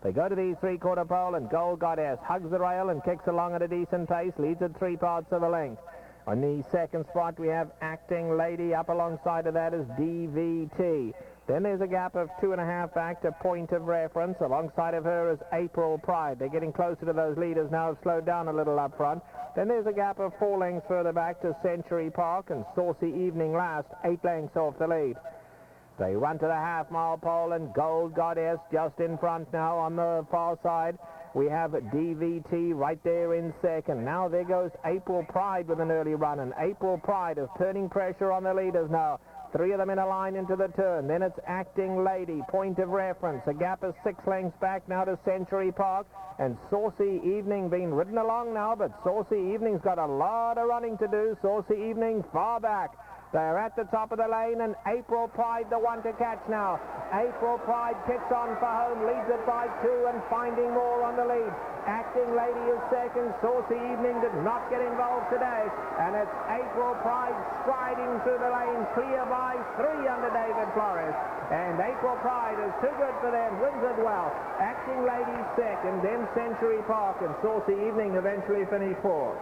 They go to the 3/4 pole, and Gold Goddess hugs the rail and kicks along at a decent pace, leads at 3 parts of a length. On the 2nd spot, we have Acting Lady. Up alongside of that is DVT. Then there's a gap of 2.5 back to Point of Reference. Alongside of her is April Pride. They're getting closer to those leaders now, have slowed down a little up front. Then there's a gap of 4 lengths further back to Century Park, and Saucy Evening last, 8 lengths off the lead. They run to the half-mile pole, and Gold Goddess just in front now on the far side. We have DVT right there in second. Now there goes April Pride with an early run, and April Pride is turning pressure on the leaders now. 3 of them in a line into the turn. Then it's Acting Lady, Point of Reference. A gap of 6 lengths back now to Century Park. And Saucy Evening being ridden along now, but Saucy Evening's got a lot of running to do. Saucy Evening far back. They're at the top of the lane, and April Pride the one to catch now. April Pride kicks on for home, leads it by 2 and finding more on the lead. Acting Lady is second. Saucy Evening did not get involved today, and it's April Pride striding through the lane, clear by 3 under David Flores. And April Pride is too good for them, wins it well. Acting Lady second, then Century Park, and Saucy Evening eventually finished 4th.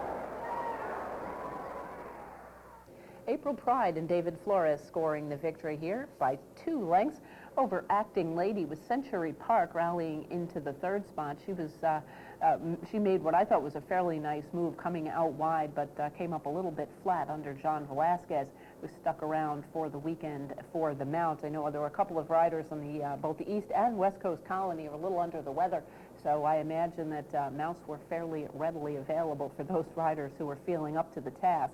April Pride and David Flores scoring the victory here by 2 lengths over Acting Lady with Century Park rallying into the third spot. She made what I thought was a fairly nice move coming out wide, but came up a little bit flat under John Velasquez, who stuck around for the weekend for the mount. I know there were a couple of riders on the both the East and West Coast Colony were a little under the weather, so I imagine that mounts were fairly readily available for those riders who were feeling up to the task.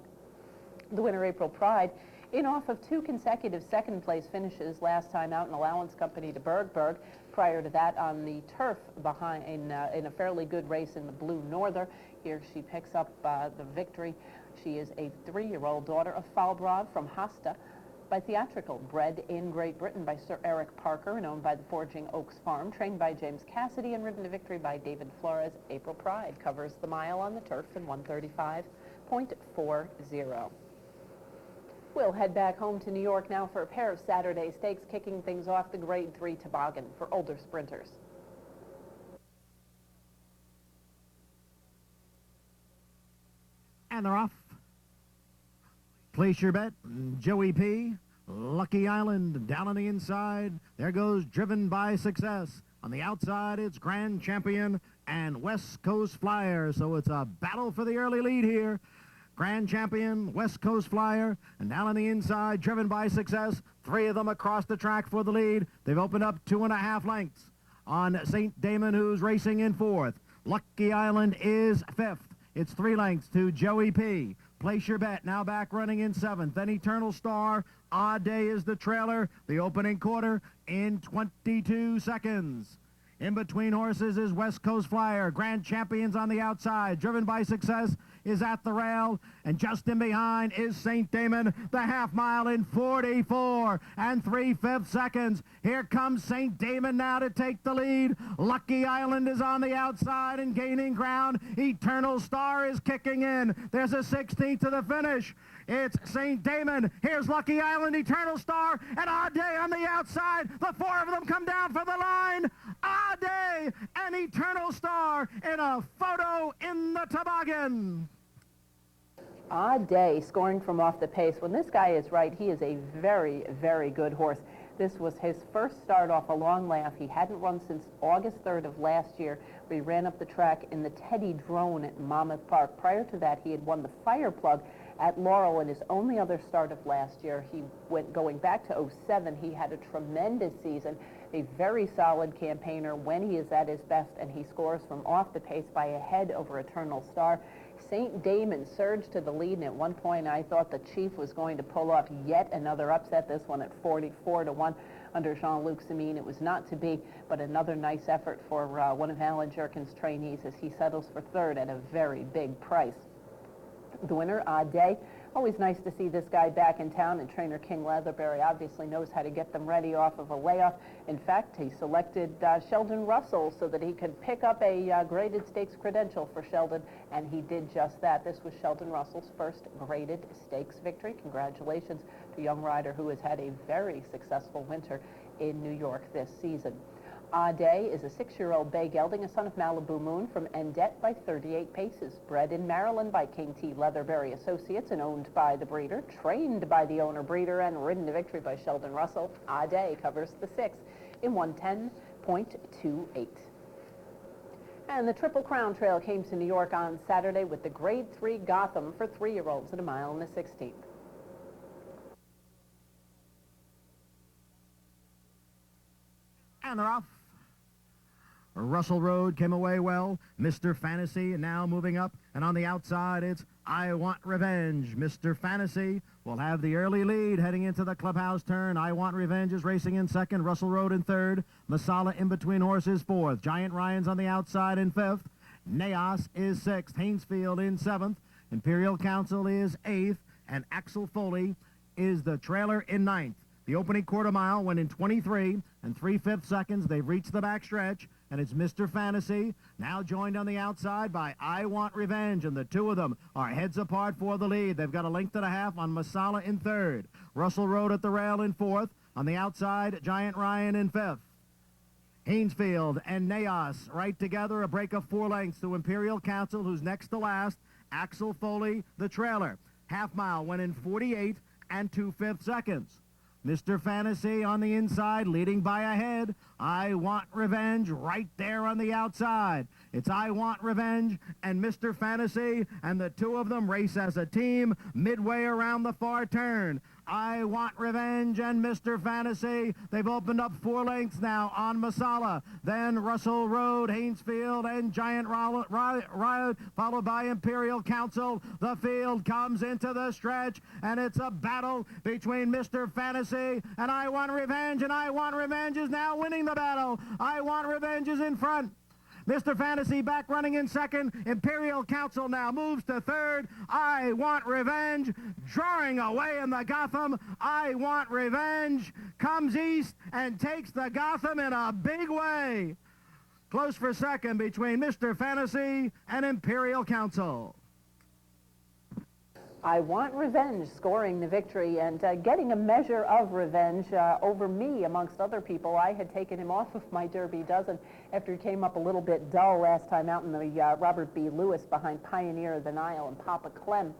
The winner, April Pride, in off of 2 consecutive second-place finishes, last time out in allowance company to Bergberg. Prior to that, on the turf behind in a fairly good race in the Blue Norther. Here she picks up the victory. She is a 3-year-old daughter of Falbrod from Hasta by Theatrical, bred in Great Britain by Sir Eric Parker and owned by the Forging Oaks Farm, trained by James Cassidy and ridden to victory by David Flores. April Pride covers the mile on the turf in 1:35.40. We'll head back home to New York now for a pair of Saturday stakes, kicking things off the Grade 3 toboggan for older sprinters. And they're off. Place your bet. Joey P. Lucky Island down on the inside. There goes Driven by Success. On the outside, it's Grand Champion and West Coast Flyer. So it's a battle for the early lead here. Grand Champion, West Coast Flyer, and down on the inside, Driven by Success. 3 of them across the track for the lead. They've opened up 2.5 lengths on St. Damon, who's racing in 4th. Lucky Island is 5th. It's 3 lengths to Joey P. Place Your Bet, now back running in 7th. Then Eternal Star. Odd Day is the trailer. The opening quarter in 22 seconds. In between horses is West Coast Flyer. Grand Champions on the outside. Driven by Success is at the rail. And just in behind is St. Damon. The half mile in 44 3/5 seconds. Here comes St. Damon now to take the lead. Lucky Island is on the outside and gaining ground. Eternal Star is kicking in. There's a 16th to the finish. It's St. Damon. Here's Lucky Island, Eternal Star, and Odd Day on the outside. The 4 of them come down for the line. Odd Day and Eternal Star in a photo in the toboggan. Odd Day scoring from off the pace. When this guy is right, he is a very, very good horse. This was his first start off a long laugh. He hadn't run since August 3rd of last year, where he ran up the track in the Teddy Drone at Monmouth Park. Prior to that, he had won the Fire Plug at Laurel in his only other start of last year. He went going back to 07. He had a tremendous season, a very solid campaigner when he is at his best, and he scores from off the pace by a head over Eternal Star. St. Damon surged to the lead, and at one point I thought the Chief was going to pull off yet another upset, this one at 44-1 under Jean-Luc Samine. It was not to be, but another nice effort for one of Alan Jerkin's trainees as he settles for 3rd at a very big price. The winner, Odd Day. Always nice to see this guy back in town, and trainer King Leatherberry obviously knows how to get them ready off of a layoff. In fact, he selected Sheldon Russell so that he could pick up a graded stakes credential for Sheldon, and he did just that. This was Sheldon Russell's first graded stakes victory. Congratulations to a young rider who has had a very successful winter in New York this season. Odd Day is a 6-year-old bay gelding, a son of Malibu Moon from Endette by 38 Paces, bred in Maryland by King T. Leatherberry Associates and owned by the breeder, trained by the owner breeder, and ridden to victory by Sheldon Russell. Odd Day covers the 6th in 1:10.28. And the Triple Crown Trail came to New York on Saturday with the Grade 3 Gotham for 3-year-olds at a mile and the 16th. And they're off. Russell Road came away well. Mr. Fantasy now moving up. And on the outside, it's I Want Revenge. Mr. Fantasy will have the early lead heading into the clubhouse turn. I Want Revenge is racing in 2nd. Russell Road in 3rd. Masala in between horses 4th. Giant Ryan's on the outside in 5th. Naos is 6th. Haynesfield in 7th. Imperial Council is 8th. And Axel Foley is the trailer in 9th. The opening quarter mile went in 23 3/5 seconds. They've reached the back stretch, and it's Mr. Fantasy, now joined on the outside by I Want Revenge, and the 2 of them are heads apart for the lead. They've got a length and a half on Masala in 3rd. Russell Road at the rail in 4th. On the outside, Giant Ryan in 5th. Haynesfield and Naos right together, a break of 4 lengths to Imperial Council, who's next to last. Axel Foley, the trailer. Half mile went in 48 2/5 seconds. Mr. Fantasy on the inside, leading by a head. I Want Revenge right there on the outside. It's I Want Revenge and Mr. Fantasy, and the two of them race as a team midway around the far turn. I Want Revenge and Mr. Fantasy. They've opened up 4 lengths now on Masala. Then Russell Road, Haynesfield, and Giant Riot, followed by Imperial Council. The field comes into the stretch, and it's a battle between Mr. Fantasy and I Want Revenge, and I Want Revenge is now winning the battle. I Want Revenge is in front. Mr. Fantasy back running in second. Imperial Council now moves to third. I Want Revenge drawing away in the Gotham. I Want Revenge comes east and takes the Gotham in a big way. Close for second between Mr. Fantasy and Imperial Council. I Want Revenge scoring the victory and getting a measure of revenge over me amongst other people. I had taken him off of my Derby Dozen after he came up a little bit dull last time out in the Robert B. Lewis behind Pioneer of the Nile and Papa Clem.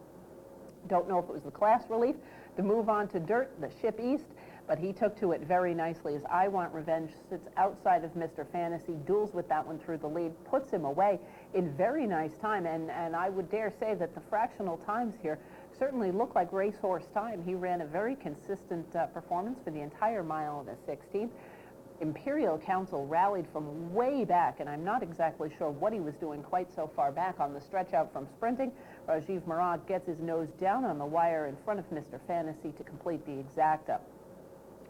Don't know if it was the class relief, the move on to dirt, the ship east, but he took to it very nicely as I Want Revenge sits outside of Mr. Fantasy, duels with that one through the lead, puts him away in very nice time, and I would dare say that the fractional times here certainly look like racehorse time. He ran a very consistent performance for the entire mile of the 16th. Imperial Council rallied from way back, and I'm not exactly sure what he was doing quite so far back on the stretch out from sprinting. Rajiv Murad gets his nose down on the wire in front of Mr. Fantasy to complete the exacta.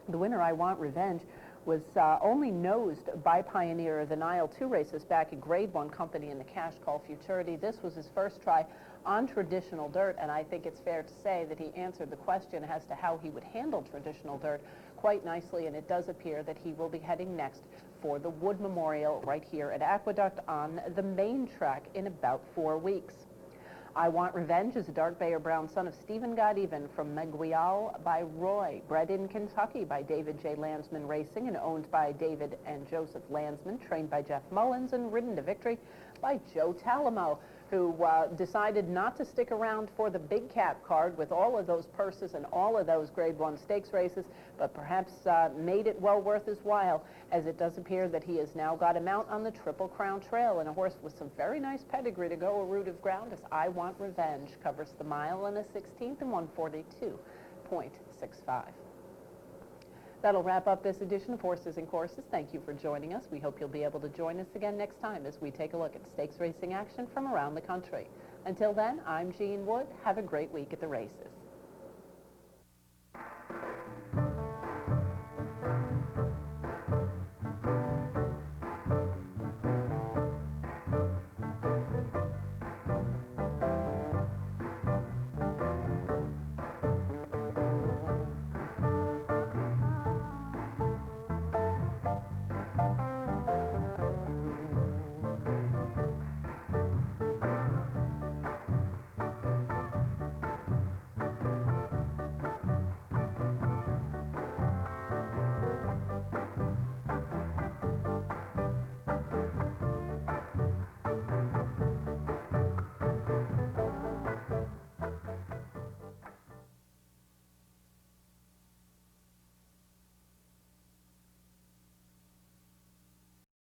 The winner, I Want Revenge, was only nosed by Pioneer of the Nile 2 races back in Grade 1 company in the Cash Call Futurity. This was his first try on traditional dirt, and I think it's fair to say that he answered the question as to how he would handle traditional dirt quite nicely, and it does appear that he will be heading next for the Wood Memorial right here at Aqueduct on the main track in about 4 weeks. I Want Revenge is a dark bay or brown son of Stephen God Even from Meguial by Roy, bred in Kentucky by David J. Landsman Racing and owned by David and Joseph Landsman, trained by Jeff Mullins and ridden to victory by Joe Talamo, who decided not to stick around for the big cap card with all of those purses and all of those Grade 1 stakes races, but perhaps made it well worth his while, as it does appear that he has now got him out on the Triple Crown Trail, and a horse with some very nice pedigree to go a route of ground as I Want Revenge covers the mile in the 16th and 142.65. That'll wrap up this edition of Horses and Courses. Thank you for joining us. We hope you'll be able to join us again next time as we take a look at stakes racing action from around the country. Until then, I'm Jean Wood. Have a great week at the races.